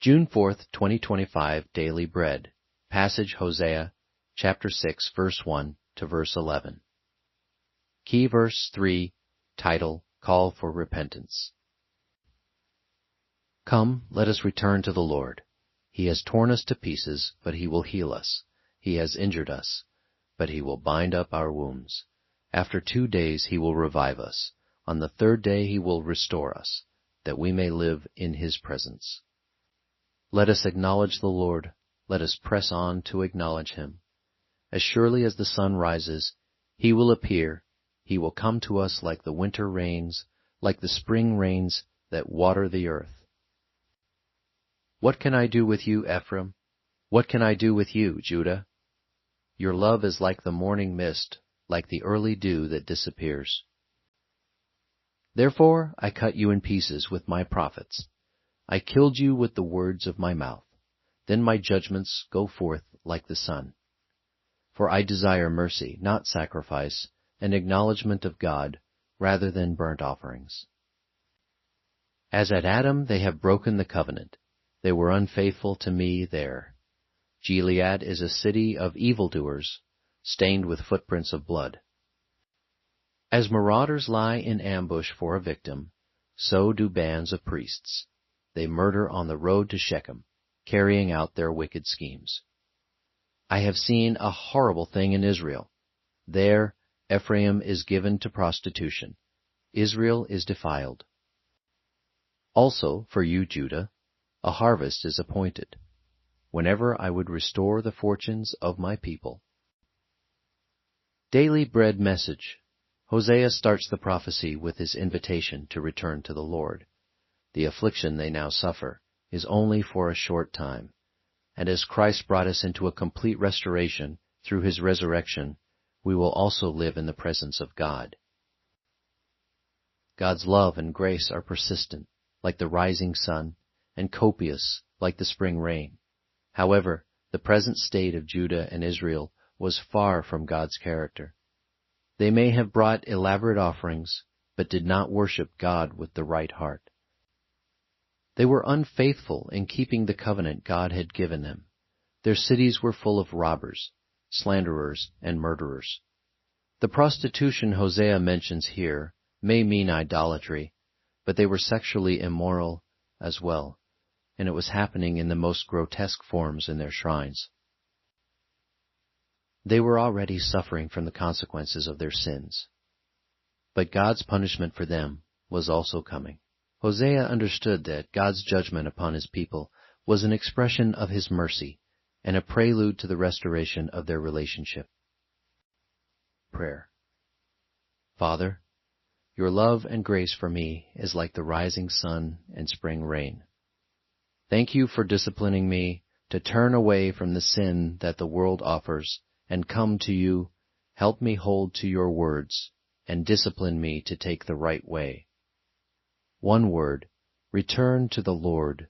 June 4th, 2025, Daily Bread. Passage Hosea, chapter 6, verse 1 to verse 11. Key verse 3, title, Call for Repentance. Come, let us return to the Lord. He has torn us to pieces, but he will heal us. He has injured us, but he will bind up our wounds. After 2 days he will revive us. On the 3rd day he will restore us, that we may live in his presence. Let us acknowledge the Lord. Let us press on to acknowledge him. As surely as the sun rises, he will appear. He will come to us like the winter rains, like the spring rains that water the earth. What can I do with you, Ephraim? What can I do with you, Judah? Your love is like the morning mist, like the early dew that disappears. Therefore I cut you in pieces with my prophets. I killed you with the words of my mouth. Then my judgments go forth like the sun. For I desire mercy, not sacrifice, an acknowledgement of God, rather than burnt offerings. As at Adam they have broken the covenant. They were unfaithful to me there. Gilead is a city of evildoers, stained with footprints of blood. As marauders lie in ambush for a victim, so do bands of priests. They murder on the road to Shechem, carrying out their wicked schemes. I have seen a horrible thing in Israel. There Ephraim is given to prostitution. Israel is defiled. Also for you, Judah, a harvest is appointed, whenever I would restore the fortunes of my people. Daily Bread Message. Hosea starts the prophecy with his invitation to return to the Lord. The affliction they now suffer is only for a short time, and as Christ brought us into a complete restoration through his resurrection, we will also live in the presence of God. God's love and grace are persistent, like the rising sun, and copious, like the spring rain. However, the present state of Judah and Israel was far from God's character. They may have brought elaborate offerings, but did not worship God with the right heart. They were unfaithful in keeping the covenant God had given them. Their cities were full of robbers, slanderers, and murderers. The prostitution Hosea mentions here may mean idolatry, but they were sexually immoral as well, and it was happening in the most grotesque forms in their shrines. They were already suffering from the consequences of their sins, but God's punishment for them was also coming. Hosea understood that God's judgment upon his people was an expression of his mercy and a prelude to the restoration of their relationship. Prayer. Father, your love and grace for me is like the rising sun and spring rain. Thank you for disciplining me to turn away from the sin that the world offers and come to you. Help me hold to your words and discipline me to take the right way. One word, return to the Lord.